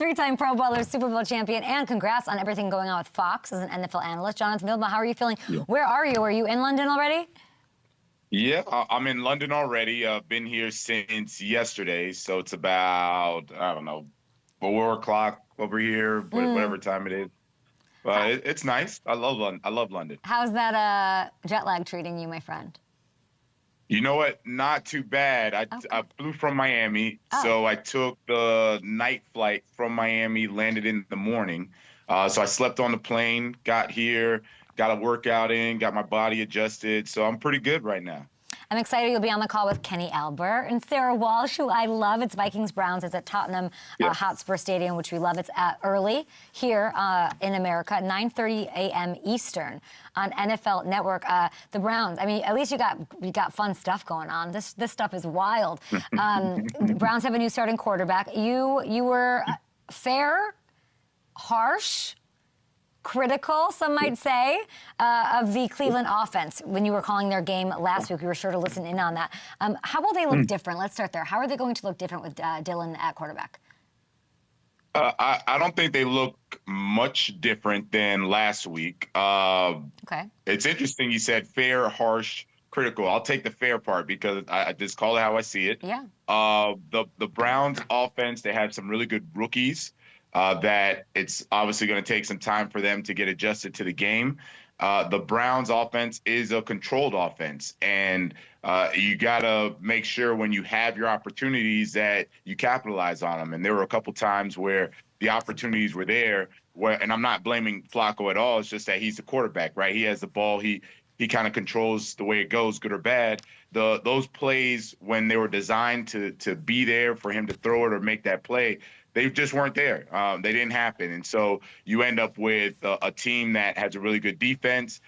three-time Pro Bowler, Super Bowl champion, and congrats on everything going on with Fox as an NFL analyst. Jonathan, Vilma, how are you feeling? Yeah. Where are you? Are you in London already? Yeah, I'm in London already. Been here since yesterday, so it's about, I don't know, 4 o'clock over here, whatever time it is. But it's nice. I love London. I love London. How's that jet lag treating you, my friend? You know what? Not too bad. I flew from Miami, so I took the night flight from Miami, landed in the morning. So I slept on the plane, got here, got a workout in, got my body adjusted. So I'm pretty good right now. I'm excited you'll be on the call with Kenny Albert and Sarah Walsh, who I love. It's Vikings Browns. It's at Tottenham Hotspur Stadium, which we love. It's early here in America, 9:30 a.m. Eastern on NFL Network. The Browns. I mean, at least you got fun stuff going on. This stuff is wild. The Browns have a new starting quarterback. You were fair, harsh, critical, some might say, of the Cleveland offense when you were calling their game last week. We were sure to listen in on that. How will they look different? Let's start there. How are they going to look different with Dillon at quarterback? I don't think they look much different than last week. Okay. It's interesting you said fair, harsh, critical. I'll take the fair part because I just call it how I see it. Yeah. The Browns offense, they have some really good rookies. That it's obviously going to take some time for them to get adjusted to the game. The Browns offense is a controlled offense, and you got to make sure when you have your opportunities that you capitalize on them. And there were a couple times where the opportunities were there, and I'm not blaming Flacco at all. It's just that he's the quarterback, right? He has the ball. He kind of controls the way it goes, good or bad. Those plays, when they were designed to be there for him to throw it or make that play, they just weren't there. They didn't happen. And so you end up with a team that has a really good defense,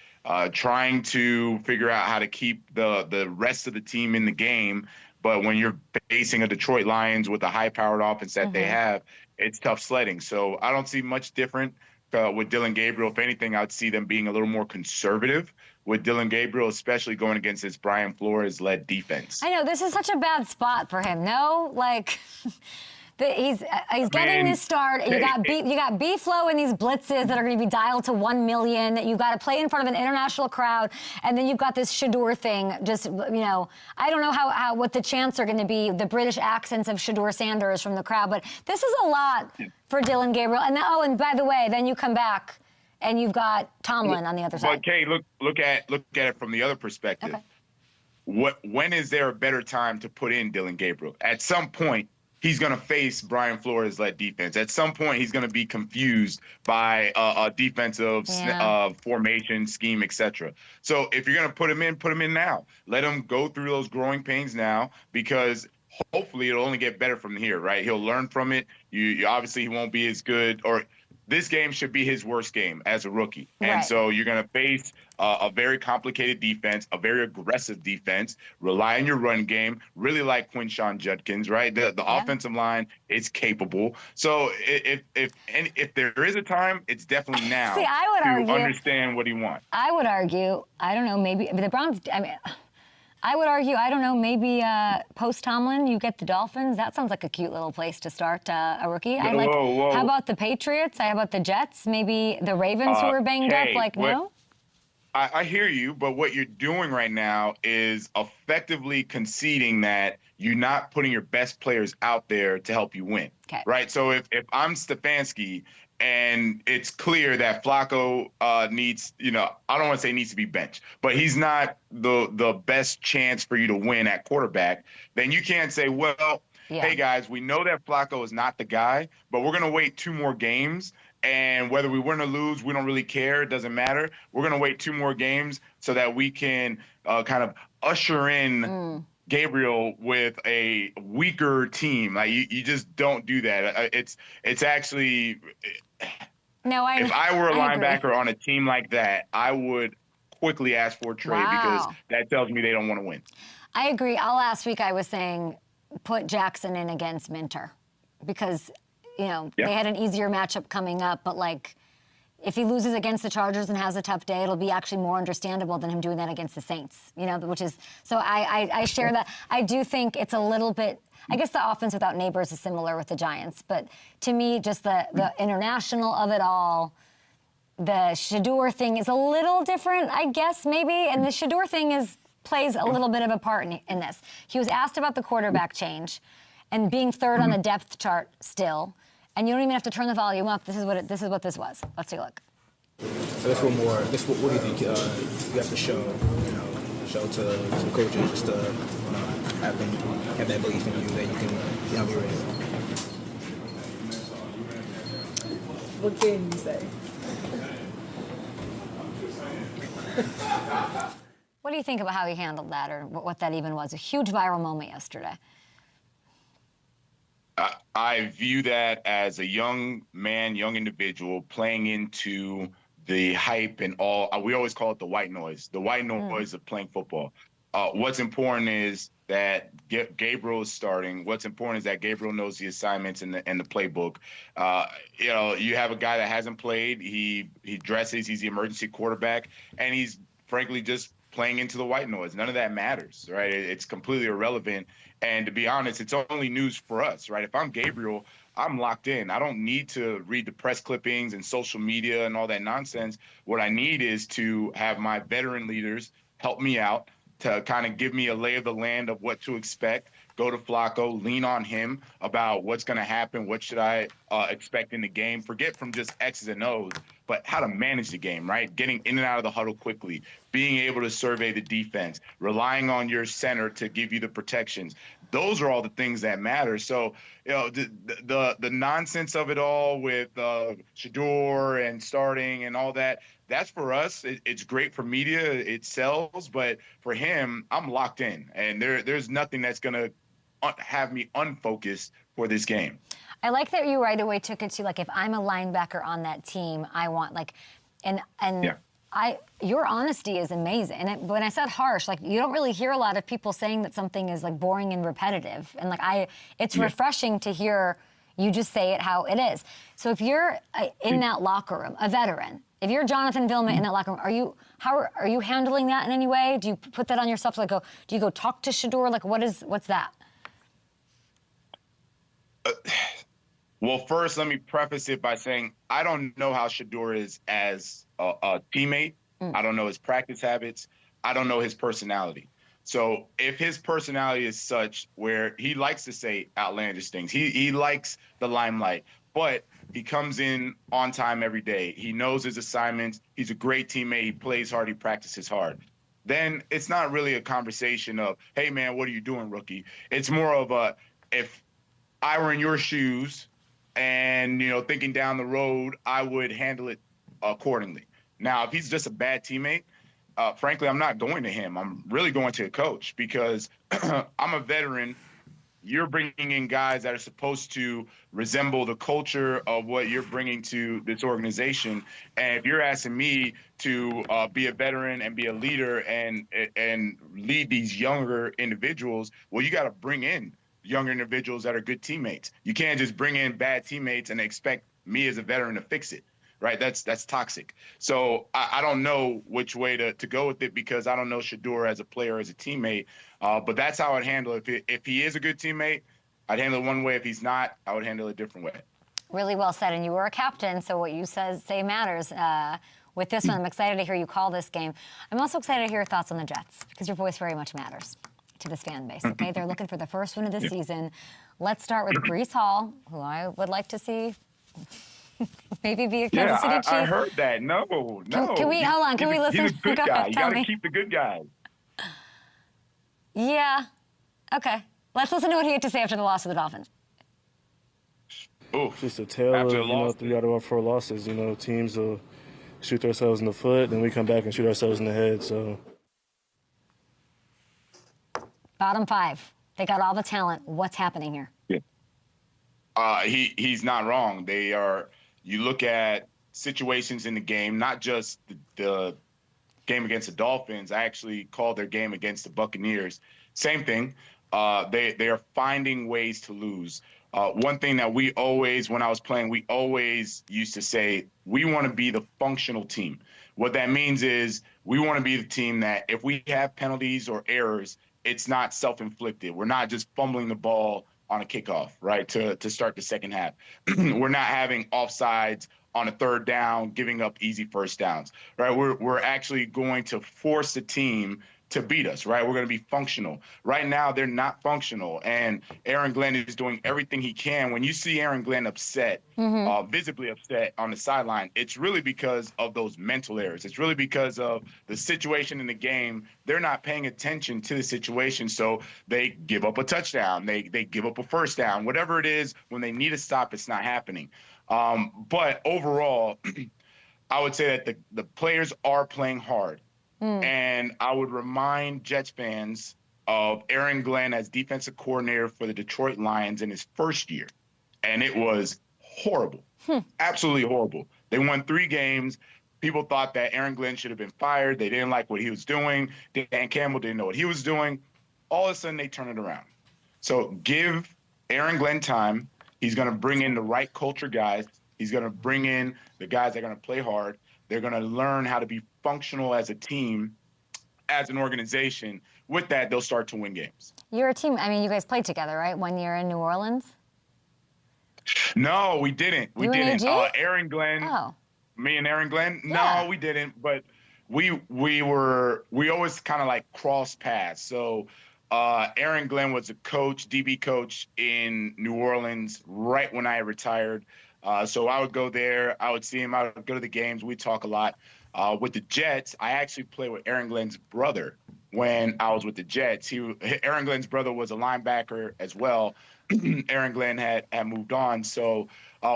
trying to figure out how to keep the rest of the team in the game. But when you're facing a Detroit Lions with a high-powered offense that they have, it's tough sledding. So I don't see much different with Dillon Gabriel. If anything, I'd see them being a little more conservative with Dillon Gabriel, especially going against this Brian Flores-led defense. I know, this is such a bad spot for him, no? Like... He's getting this start. You got B-Flow in these blitzes that are going to be dialed to 1 million. You got to play in front of an international crowd, and then you've got this SHEDEUR thing. Just I don't know what the chants are going to be. The British accents of SHEDEUR Sanders from the crowd, but this is a lot for Dillon Gabriel. And and by the way, then you come back and you've got Tomlin on the other side. But Kay, look at it from the other perspective. Okay. When is there a better time to put in Dillon Gabriel? At some point, he's going to face Brian Flores-led defense. At some point, he's going to be confused by a defensive formation, scheme, etc. So if you're going to put him in now. Let him go through those growing pains now, because hopefully it'll only get better from here, right? He'll learn from it. You obviously, he won't be as good, or this game should be his worst game as a rookie. And so you're going to face a very complicated defense, a very aggressive defense, rely on your run game, really like Quinshon Judkins, right? The offensive line is capable. So if there is a time, it's definitely now. See, I would argue, understand what he wants. I would argue, I don't know, maybe the Browns, I would argue, I don't know, maybe post-Tomlin, you get the Dolphins. That sounds like a cute little place to start a rookie. Whoa. How about the Patriots? How about the Jets? Maybe the Ravens who are banged up? No? I hear you, but what you're doing right now is effectively conceding that you're not putting your best players out there to help you win, right? So if I'm Stefanski and it's clear that Flacco needs, I don't want to say needs to be benched, but he's not the best chance for you to win at quarterback, then you can't say, well, hey, guys, we know that Flacco is not the guy, but we're going to wait 2 more games. And whether we win or lose, we don't really care. It doesn't matter. We're going to wait 2 more games so that we can kind of usher in Gabriel with a weaker team. Like you just don't do that. It's actually if I were a linebacker on a team like that, I would quickly ask for a trade because that tells me they don't want to win. I agree. Last week I was saying put Jackson in against Minter because they had an easier matchup coming up, but if he loses against the Chargers and has a tough day, it'll be actually more understandable than him doing that against the Saints, you know, which is, so I share that. I do think it's a little bit, I guess the offense without Neighbors is similar with the Giants, but to me, just the international of it all, the SHEDEUR thing is a little different, I guess, maybe, and the SHEDEUR thing plays a little bit of a part in this. He was asked about the quarterback change and being third on the depth chart still, and you don't even have to turn the volume up. This is what this was. Let's take a look. So that's what more. What do you think you have to show? You know, show to the coaches just to have that belief in you that you can be ready. What can you say? What do you think about how he handled that, or what that even was? A huge viral moment yesterday. I view that as a young man, young individual playing into the hype and all. We always call it the white noise of playing football. What's important is that Gabriel is starting. What's important is that Gabriel knows the assignments and the playbook. You know, you have a guy that hasn't played. He dresses. He's the emergency quarterback, and he's frankly just playing into the white noise. None of that matters, right? It's completely irrelevant. And to be honest, it's only news for us, right? If I'm Gabriel, I'm locked in. I don't need to read the press clippings and social media and all that nonsense. What I need is to have my veteran leaders help me out, to kind of give me a lay of the land of what to expect. Go to Flacco, lean on him about what's going to happen, what should I expect in the game. Forget from just X's and O's, but how to manage the game, right? Getting in and out of the huddle quickly, being able to survey the defense, relying on your center to give you the protections. Those are all the things that matter. So, you know, the nonsense of it all with SHEDEUR and starting and all that, that's for us. It's great for media. It sells. But for him, I'm locked in. And there's nothing that's going to have me unfocused for this game. I like that you right away took it to, like, if I'm a linebacker on that team, I want, like, and yeah. Your honesty is amazing. And when I said harsh, like, you don't really hear a lot of people saying that something is, like, boring and repetitive. And, like, it's refreshing to hear you just say it how it is. So if you're in that locker room, a veteran, if you're Jonathan Vilma in that locker room, are you handling that in any way? Do you put that on yourself? Like, do you go talk to SHEDEUR? Like, what's that? Well, first, let me preface it by saying I don't know how SHEDEUR is as a teammate. I don't know his practice habits. I don't know his personality. So if his personality is such where he likes to say outlandish things, he likes the limelight, but he comes in on time every day. He knows his assignments. He's a great teammate. He plays hard. He practices hard. Then it's not really a conversation of, hey, man, what are you doing, rookie? It's more of a, if I were in your shoes and, you know, thinking down the road, I would handle it accordingly. Now, if he's just a bad teammate, frankly, I'm not going to him. I'm really going to a coach because I'm a veteran. You're bringing in guys that are supposed to resemble the culture of what you're bringing to this organization. And if you're asking me to be a veteran and be a leader and lead these younger individuals, well, you got to bring in younger individuals that are good teammates. You can't just bring in bad teammates and expect me as a veteran to fix it. Right, that's toxic. So I don't know which way to go with it because I don't know SHEDEUR as a player, as a teammate. But that's how I'd handle it. If he is a good teammate, I'd handle it one way. If he's not, I would handle it a different way. Really well said. And you were a captain, so what you say matters. With this one, I'm excited to hear you call this game. I'm also excited to hear your thoughts on the Jets because your voice very much matters to this fan base. Okay, they're looking for the first win of the season. Let's start with Breece Hall, who I would like to see. Maybe be a Kansas City Chief. I heard that. No. Can we hold on? Can we listen? He's a good guy. You got to keep the good guys. Yeah. Okay. Let's listen to what he had to say after the loss of the Dolphins. Just a tale of 3 out of our 4 losses. You know, teams will shoot themselves in the foot, then we come back and shoot ourselves in the head. So. Bottom 5. They got all the talent. What's happening here? Yeah. He's not wrong. They are. You look at situations in the game, not just the game against the Dolphins. I actually called their game against the Buccaneers. Same thing. They are finding ways to lose. one thing that we always, when I was playing, we always used to say, we want to be the functional team. What that means is we want to be the team that if we have penalties or errors, it's not self-inflicted. We're not just fumbling the ball on a kickoff, right, to start the second half. We're not having offsides on a third down, giving up easy first downs, right? We're actually going to force the team to beat us, right? We're going to be functional. Right now, they're not functional, and Aaron Glenn is doing everything he can. When you see Aaron Glenn upset, visibly upset on the sideline, it's really because of those mental errors. It's really because of the situation in the game. They're not paying attention to the situation, so they give up a touchdown. They give up a first down. Whatever it is, when they need a stop, it's not happening. But overall, I would say that the players are playing hard. And I would remind Jets fans of Aaron Glenn as defensive coordinator for the Detroit Lions in his first year. And it was horrible, absolutely horrible. They won 3 games. People thought that Aaron Glenn should have been fired. They didn't like what he was doing. Dan Campbell didn't know what he was doing. All of a sudden, they turn it around. So give Aaron Glenn time. He's going to bring in the right culture guys. He's going to bring in the guys that are going to play hard. They're going to learn how to be functional as a team, as an organization. With that, they'll start to win games. You're a team. I mean, you guys played together, right? 1 year in New Orleans? No, we didn't. We didn't. Aaron Glenn. Oh. Me and Aaron Glenn? Yeah. No, we didn't. But we always kind of like cross paths. So Aaron Glenn was a coach, DB coach in New Orleans right when I retired. So I would go there. I would see him. I would go to the games. We'd talk a lot. With the Jets, I actually played with Aaron Glenn's brother when I was with the Jets. Aaron Glenn's brother was a linebacker as well. Aaron Glenn had moved on. So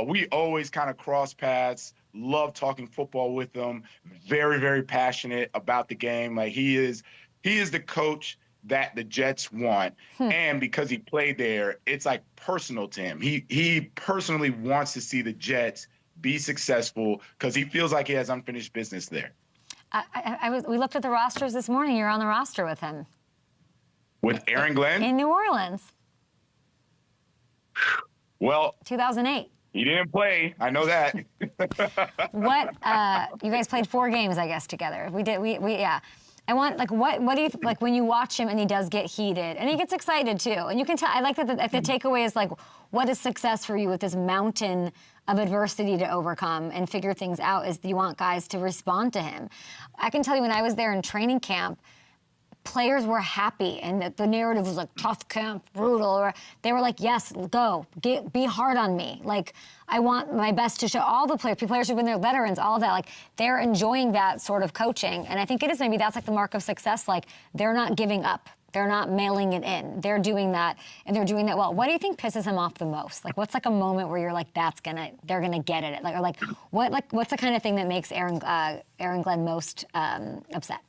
we always kind of cross paths, love talking football with him, very, very passionate about the game. Like he is the coach that the Jets want. And because he played there, it's like personal to him. He personally wants to see the Jets be successful because he feels like he has unfinished business there. We looked at the rosters this morning. You're on the roster with him. With Aaron Glenn? In New Orleans. Well, 2008. He didn't play. I know that. What, you guys played 4 games, I guess, together. We did, yeah. I want, like, what do you, like, when you watch him and he does get heated, and he gets excited, too, and you can tell, I like that the takeaway is, like, what is success for you with this mountain of adversity to overcome and figure things out is you want guys to respond to him. I can tell you when I was there in training camp, players were happy, and the narrative was like tough camp, brutal, or they were like, yes, go, be hard on me. Like, I want my best to show all the players who've been there, veterans, all of that, like, they're enjoying that sort of coaching. And I think it is maybe that's like the mark of success, like, they're not giving up. They're not mailing it in. They're doing that, and they're doing that well. What do you think pisses him off the most? Like, what's like a moment where you're like, they're gonna get it? Like, or like, what's the kind of thing that makes Aaron Glenn most upset?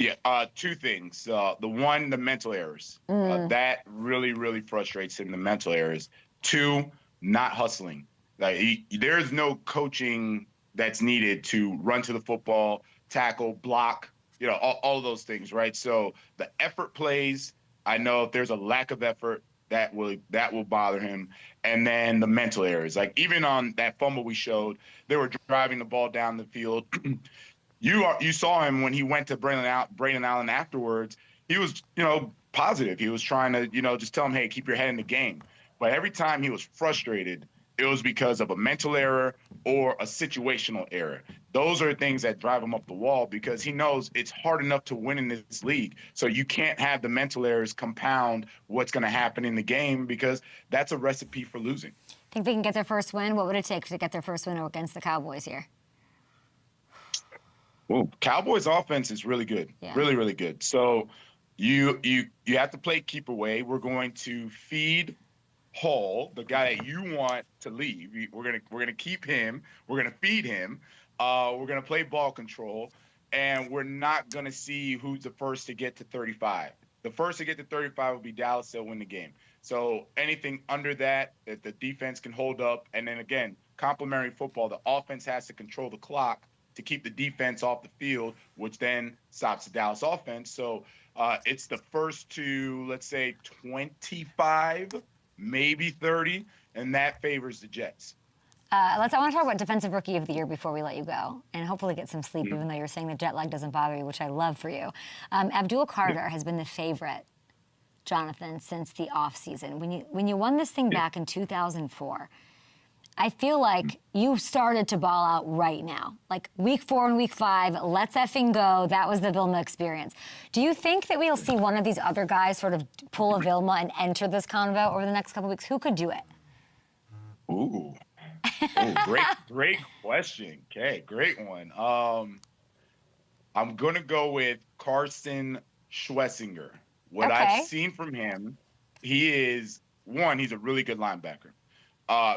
Yeah, 2 things. The one, the mental errors. That really, really frustrates him, the mental errors. 2, not hustling. Like there's no coaching that's needed to run to the football, tackle, block, you know, all of those things, right? So the effort plays. I know if there's a lack of effort, that will bother him. And then the mental errors. Like even on that fumble we showed, they were driving the ball down the field. You saw him when he went to Braden Allen afterwards. He was, positive. He was trying to, just tell him, hey, keep your head in the game. But every time he was frustrated, it was because of a mental error or a situational error. Those are things that drive him up the wall because he knows it's hard enough to win in this league. So you can't have the mental errors compound what's going to happen in the game because that's a recipe for losing. Think they can get their first win? What would it take to get their first win against the Cowboys here? Well, Cowboys offense is really good, really, really good. So you have to play keep away. We're going to feed Hall, the guy that you want to leave. We're gonna keep him. We're gonna feed him. We're gonna play ball control, and we're not gonna see who's the first to get to 35. The first to get to 35 will be Dallas. They'll win the game. So anything under that, if the defense can hold up, and then again, complementary football, the offense has to control the clock to keep the defense off the field, which then stops the Dallas offense. So it's the first to, let's say, 25 maybe 30, and that favors the Jets. I want to talk about Defensive Rookie of the Year before we let you go, and hopefully get some sleep, even though you're saying the jet lag doesn't bother you, which I love for you. Abdul Carter has been the favorite, Jonathan, since the offseason. When you won this thing back in 2004, I feel like you started to ball out right now. Like week 4 and week 5, let's effing go. That was the Vilma experience. Do you think that we'll see one of these other guys sort of pull a Vilma and enter this convo over the next couple weeks? Who could do it? Ooh. Great question. Okay, great one. I'm gonna go with Carson SCHWESINGER. What I've seen from him, he's a really good linebacker.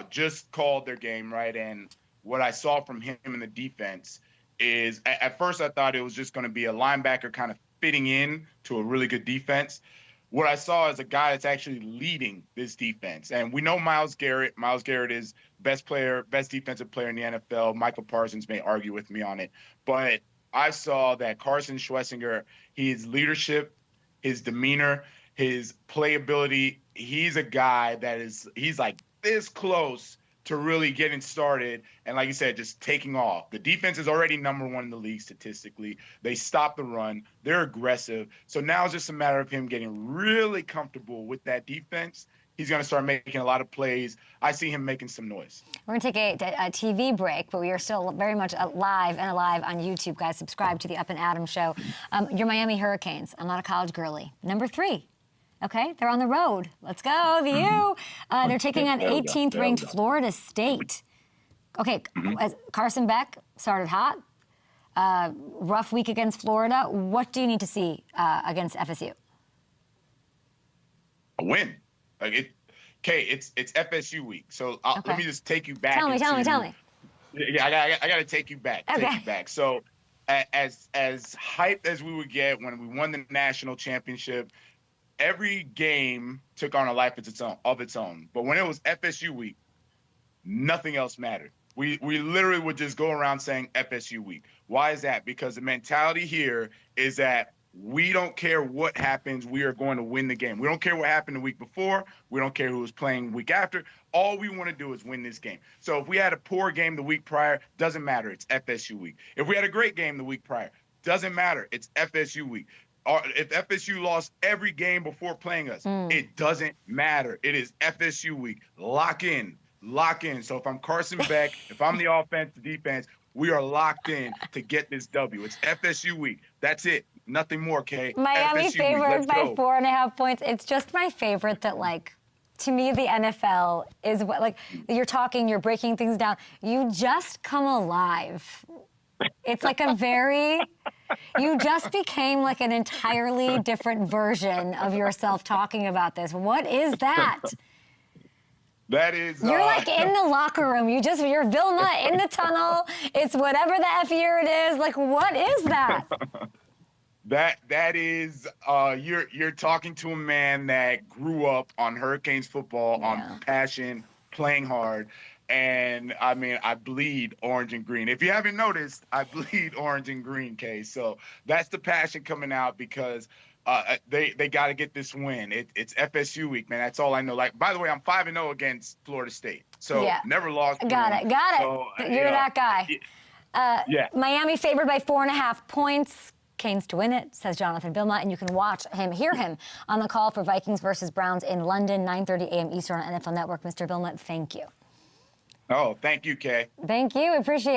Just called their game, right? And what I saw from him in the defense is, at first I thought it was just going to be a linebacker kind of fitting in to a really good defense. What I saw is a guy that's actually leading this defense. And we know Myles Garrett. Myles Garrett is best defensive player in the NFL. Michael Parsons may argue with me on it. But I saw that Carson SCHWESINGER, his leadership, his demeanor, his playability, he's a guy that he's like this close to really getting started and, like you said, just taking off. The defense is already #1 in the league statistically. They stop the run. They're aggressive. So now it's just a matter of him getting really comfortable with that defense. He's going to start making a lot of plays. I see him making some noise. We're going to take a TV break, but we are still very much alive on YouTube. Guys, subscribe to the Up and Adams Show. Your Miami Hurricanes. I'm not a college girly. #3. Okay, they're on the road. Let's go, the U. They're taking on 18th ranked Florida State. Okay, Carson Beck started hot. Rough week against Florida. What do you need to see against FSU? A win. It's FSU week. So let me just take you back. Tell me. Yeah, I got to take you back. Okay. Take you back. So as hyped as we would get when we won the national championship, every game took on a life of its own. But when it was FSU week, nothing else mattered. We literally would just go around saying FSU week. Why is that? Because the mentality here is that we don't care what happens. We are going to win the game. We don't care what happened the week before. We don't care who was playing the week after. All we want to do is win this game. So if we had a poor game the week prior, doesn't matter. It's FSU week. If we had a great game the week prior, doesn't matter. It's FSU week. If FSU lost every game before playing us, it doesn't matter. It is FSU week. Lock in. So if I'm Carson Beck, if I'm the offense, the defense, we are locked in to get this W. It's FSU week. That's it. Nothing more, Kay. Miami favored by 4.5 points. It's just my favorite that, like, to me, the NFL is what, like, you're breaking things down. You just come alive. It's like you just became like an entirely different version of yourself talking about this. What is that? That is... You're like in the locker room. You're Vilma in the tunnel. It's whatever the F year it is. Like, what is that? That is, you're talking to a man that grew up on Hurricanes football, on passion, playing hard. And, I mean, I bleed orange and green. If you haven't noticed, I bleed orange and green, Kay. So that's the passion coming out because they got to get this win. It's FSU week, man. That's all I know. Like, by the way, I'm 5-0 against Florida State. So never lost. Got it. So, you're that guy. Miami favored by 4.5 points. Canes to win it, says Jonathan Vilma, and you can hear him on the call for Vikings versus Browns in London, 9:30 a.m. Eastern on NFL Network. Mr. Vilma, thank you. Oh, thank you, Kay. Thank you. Appreciate it.